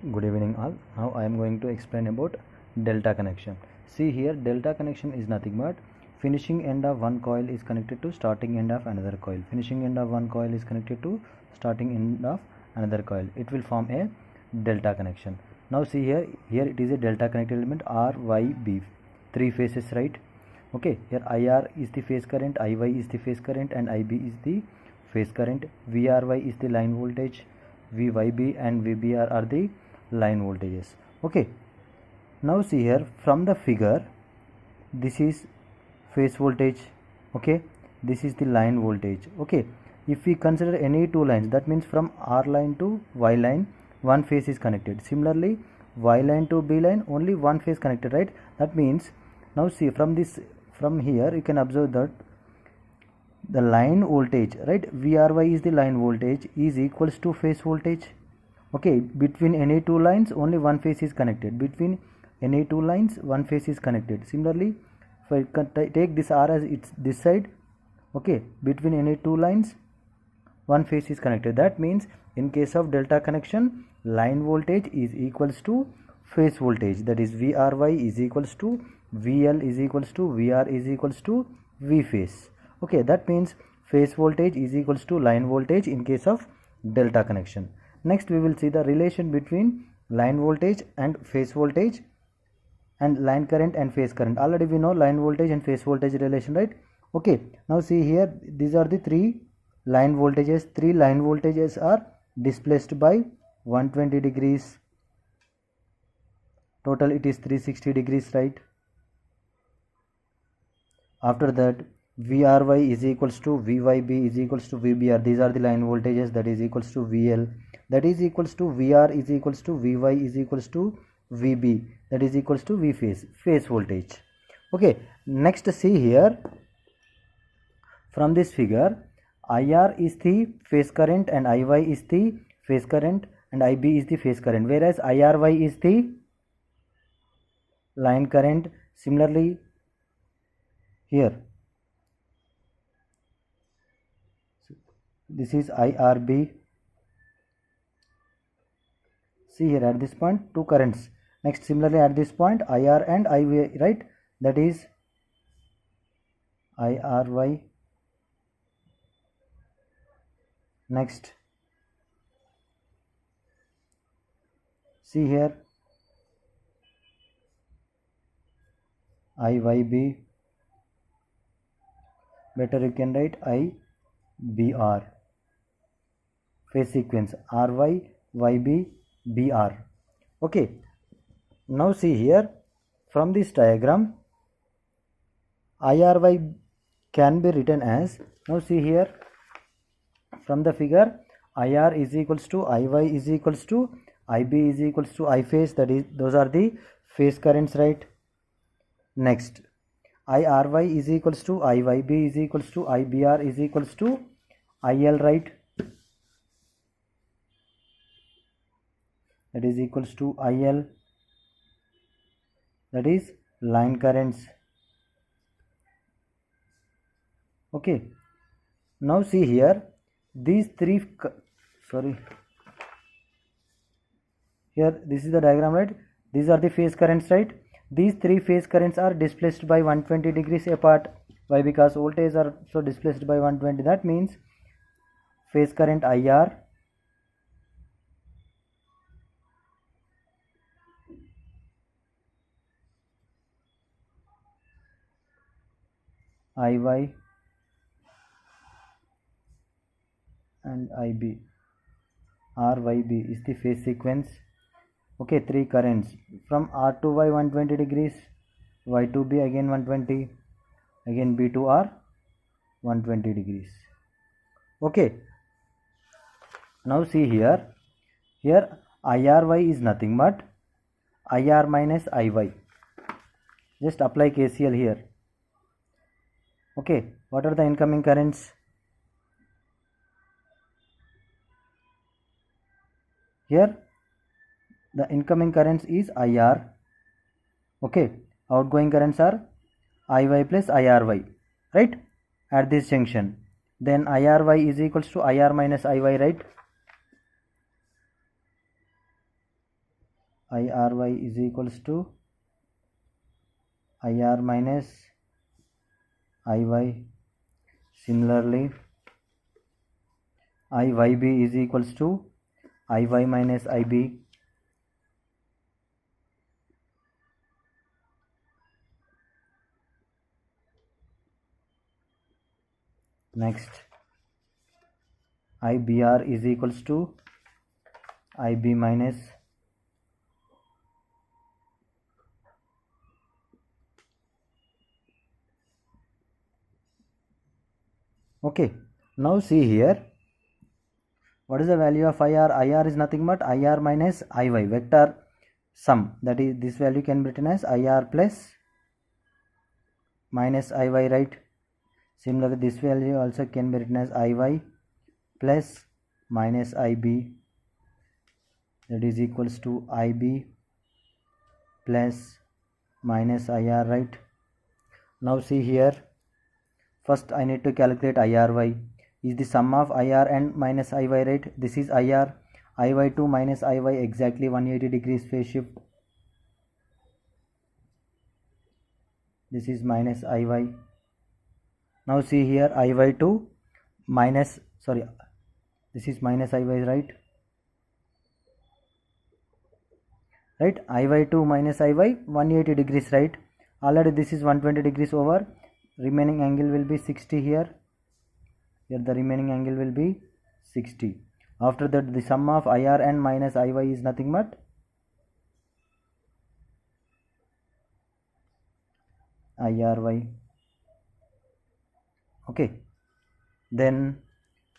Good evening all. Now I am going to explain about delta connection. See here, delta connection is nothing but finishing end of one coil is connected to starting end of another coil. Finishing end of one coil is connected to starting end of another coil. It will form a delta connection. Now see here it is a delta connected element R, Y, B, three phases, right? Okay, here IR is the phase current, IY is the phase current, and IB is the phase current. VRY is the line voltage, VYB and VBR are the line voltages. Okay, now see here from the figure, this is phase voltage. Okay, this is the line voltage. Okay, if we consider any two lines, that means from R line to Y line one phase is connected. Similarly, Y line to B line only one phase connected, right? That means now see from here you can observe that the line voltage, right, VRY is the line voltage, is equals to phase voltage. Okay, between any two lines only one phase is connected. Between any two lines one phase is connected. Similarly, if I take this R as it's this side, okay, between any two lines one phase is connected. That means in case of delta connection, line voltage is equals to phase voltage, that is VRY is equals to VL is equals to VR is equals to V phase. Okay, that means phase voltage is equals to line voltage in case of delta connection. Next we will see the relation between line voltage and phase voltage and line current and phase current. Already we know line voltage and phase voltage relation, right? Okay, now see here, these are the three line voltages. Three line voltages are displaced by 120 degrees. Total it is 360 degrees, right? After that, VRY is equals to VYB is equals to VBR. These are the line voltages, that is equals to VL, that is equals to VR is equals to VY is equals to VB, that is equals to V phase voltage. Okay, next see here from this figure, IR is the phase current and IY is the phase current and IB is the phase current, whereas IRY is the line current. Similarly, here this is IRB. See here at this point two currents. Next, similarly at this point IR and IY, right, that is IRY. Next, see here IYB, better you can write IBR, phase sequence RY, YB, BR. Okay, now see here from this diagram, IRY can be written as, now see here from the figure, IR is equals to IY is equals to IB is equals to I phase, that is those are the phase currents, right? Next, IRY is equals to IYB is equals to IBR is equals to IL, right? That is equals to IL, that is line currents. Okay, now see here these three, here this is the diagram, right? These are the phase currents, right? These three phase currents are displaced by 120 degrees apart. Why? Because voltages are so displaced by 120. That means phase current IR, IY and IB, RYB is the phase sequence. Okay, three currents from R to Y 120 degrees, Y to B again 120, again B to R 120 degrees. Okay, now see here IRY is nothing but IR minus IY. Just apply KCL here. Okay, what are the incoming currents? Here the incoming currents is IR. Okay, outgoing currents are IY plus IRY, right, at this junction. Then IRY is equals to IR minus IY, right? IRY is equals to IR minus IY. Similarly, IYB is equals to IY minus IB. Next, IBR is equals to IB minus okay. Now see here, what is the value of IR? IR is nothing but IR minus IY, vector sum. That is, this value can be written as IR plus minus IY, right? Similarly, this value also can be written as IY plus minus IB, that is equals to IB plus minus IR, right? Now see here, first I need to calculate IRY. Is the sum of IR and minus IY, right? This is IR. IY2 minus IY, exactly 180 degrees phase shift. This is minus IY. Now see here, IY2 minus, sorry, this is minus IY, right? Right, IY2 minus IY, 180 degrees, right? Already this is 120 degrees over. Remaining angle will be 60 here. Here the remaining angle will be 60. After that, the sum of IR and minus IY is nothing but IRY. Okay, then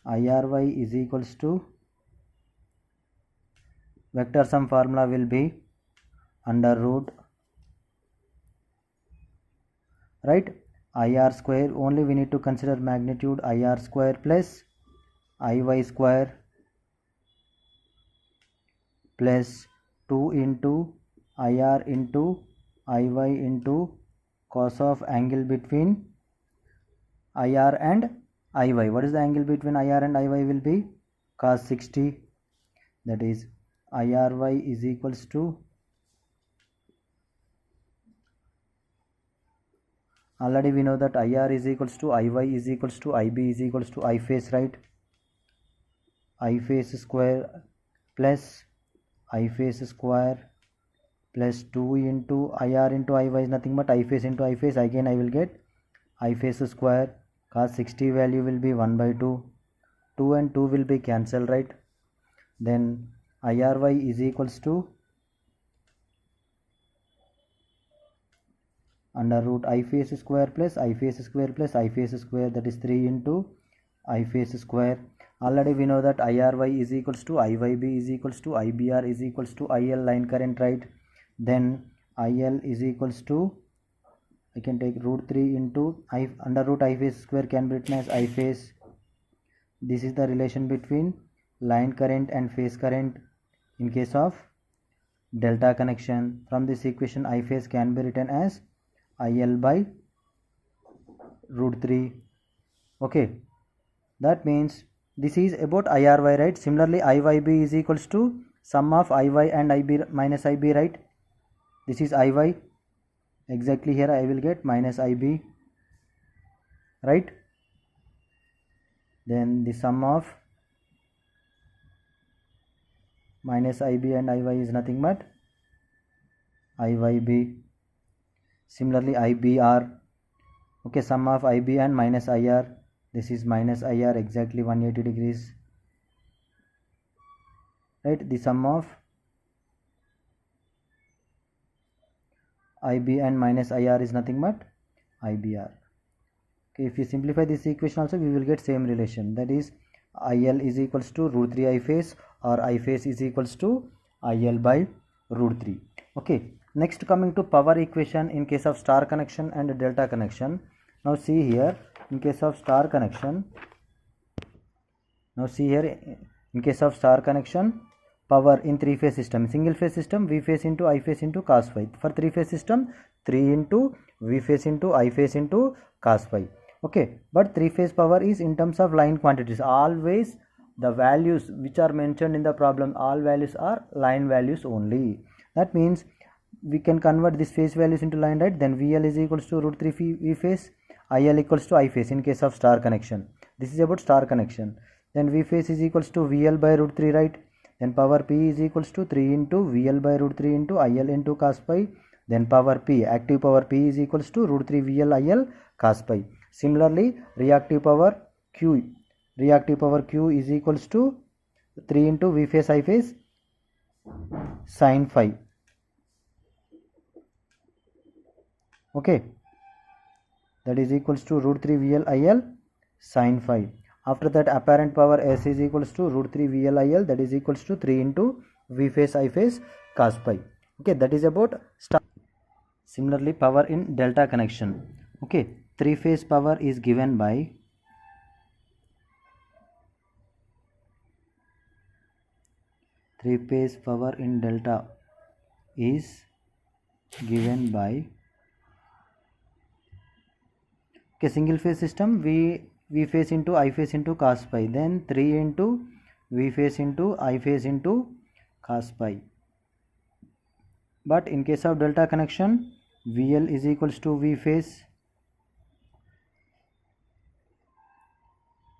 IRY is equals to, vector sum formula will be under root, right, IR square. Only we need to consider magnitude, IR square plus IY square plus 2 into IR into IY into cos of angle between IR and IY. What is the angle between IR and IY? Will be cos 60. That is, IRY is equals to, already we know that IR is equals to IY is equals to IB is equals to I face, right? I face square plus I face square plus 2 into IR into IY is nothing but I face into I face. Again I will get I face square. Cos 60 value will be 1 by 2. 2 and 2 will be cancelled, right? Then IRY is equals to under root I face square plus I face square plus I face square, that is 3 into I face square. Already we know that IRY is equals to IYB is equals to IBR is equals to IL line current, right? Then IL is equals to, I can take root 3 into I under root I face square can be written as I face. This is the relation between line current and phase current in case of delta connection. From this equation, I face can be written as IL by root 3. Okay, that means this is about IRY, right? Similarly, IYB is equals to sum of IY and IB minus IB, right? This is IY. Exactly here I will get minus IB, right? Then the sum of minus IB and IY is nothing but IYB. Similarly, IBR. Okay, sum of IB and minus IR. This is minus IR, exactly 180 degrees. Right? The sum of IB and minus IR is nothing but IBR. Okay, if you simplify this equation also, we will get same relation. That is, IL is equals to root 3 I face, or I face is equals to IL by root 3. Okay, next coming to power equation in case of star connection and delta connection. Now see here, in case of star connection, power in three phase system, single phase system, V phase into I phase into cos phi. For three phase system, 3 into V phase into I phase into cos phi. Okay, but three phase power is in terms of line quantities. Always the values which are mentioned in the problem, all values are line values only. That means we can convert this phase values into line, right? Then VL is equals to root 3 V phase, IL equals to I phase in case of star connection. This is about star connection. Then V phase is equals to VL by root 3, right? Then power P is equals to 3 into VL by root 3 into IL into cos pi. Then power P, active power P is equals to root 3 VL IL cos pi. Similarly, reactive power Q is equals to 3 into V phase I phase sin phi. Okay, that is equals to root 3 VL IL sin phi. After that, apparent power S is equals to root 3 VL IL, that is equals to 3 into V phase I phase cos pi. Okay, that is about star. Similarly, power in delta connection. Okay, three phase power is given by three phase power in delta is given by, okay, single phase system, V phase into I phase into cos pi, then 3 into V phase into I phase into cos pi. But in case of delta connection, VL is equals to V phase,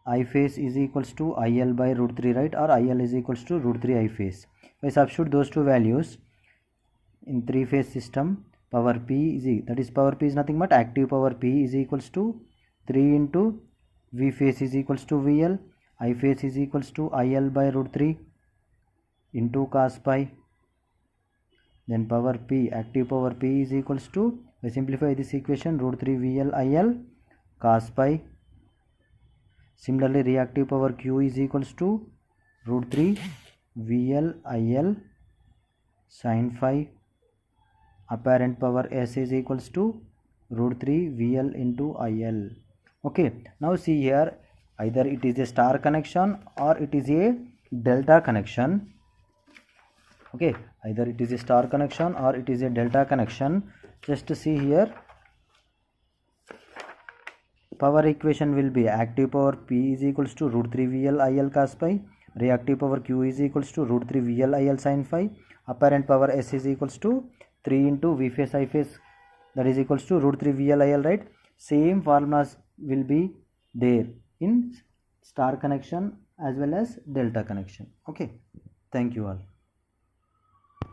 I phase is equals to IL by root 3, right? Or IL is equals to root 3 I phase. If I substitute those two values in three phase system, power P is, that is power P is nothing but active power P is equals to 3 into V phase is equals to VL, I phase is equals to IL by root 3 into cos pi. Then power P, active power P is equals to, I simplify this equation, root 3 VL IL cos pi. Similarly, reactive power Q is equals to root 3 VL IL sin phi. Apparent power S is equals to root 3 VL into IL. Okay, now see here, either it is a star connection or it is a delta connection. Okay, either it is a star connection or it is a delta connection. Just to see here, power equation will be active power P is equals to root 3 VL IL cos pi, reactive power Q is equals to root 3 VL IL sin phi, apparent power S is equals to 3 into V phase I phase, that is equals to root 3 VL IL, right? Same formulas will be there in star connection as well as delta connection. Okay, thank you all.